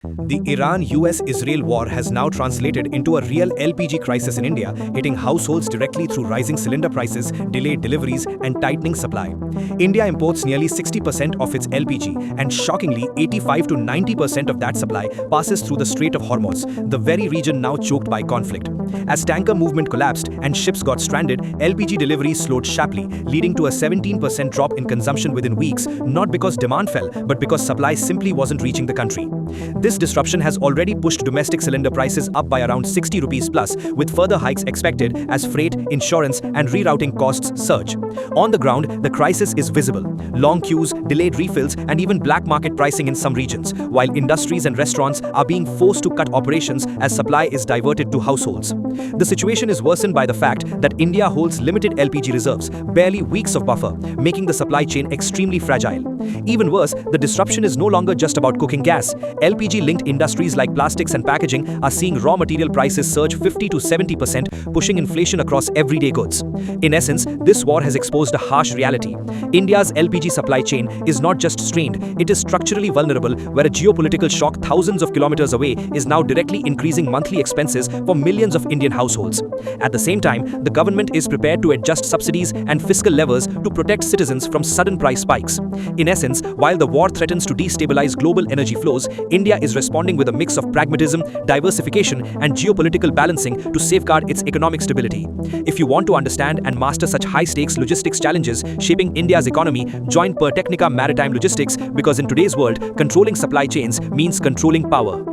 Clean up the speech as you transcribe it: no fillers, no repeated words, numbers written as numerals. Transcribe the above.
The Iran-US-Israel war has now translated into a real LPG crisis in India, hitting households directly through rising cylinder prices, delayed deliveries, and tightening supply. India imports nearly 60% of its LPG, and shockingly, 85 to 90% of that supply passes through the Strait of Hormuz, the very region now choked by conflict. As tanker movement collapsed and ships got stranded, LPG deliveries slowed sharply, leading to a 17% drop in consumption within weeks, not because demand fell, but because supply simply wasn't reaching the country. This disruption has already pushed domestic cylinder prices up by around 60 rupees plus, with further hikes expected as freight, insurance, and rerouting costs surge. On the ground, the crisis is visible. Long queues, delayed refills, and even black market pricing in some regions, while industries and restaurants are being forced to cut operations as supply is diverted to households. The situation is worsened by the fact that India holds limited LPG reserves, barely weeks of buffer, making the supply chain extremely fragile. Even worse, the disruption is no longer just about cooking gas. LPG-linked industries like plastics and packaging are seeing raw material prices surge 50 to 70%, pushing inflation across everyday goods. In essence, this war has exposed a harsh reality. India's LPG supply chain is not just strained, it is structurally vulnerable, where a geopolitical shock thousands of kilometers away is now directly increasing monthly expenses for millions of Indian households. At the same time, the government is prepared to adjust subsidies and fiscal levers to protect citizens from sudden price spikes. In essence, while the war threatens to destabilize global energy flows, India is responding with a mix of pragmatism, diversification, and geopolitical balancing to safeguard its economic stability. If you want to understand and master such high-stakes logistics challenges shaping India's economy, join Maritime Logistics, because in today's world, controlling supply chains means controlling power.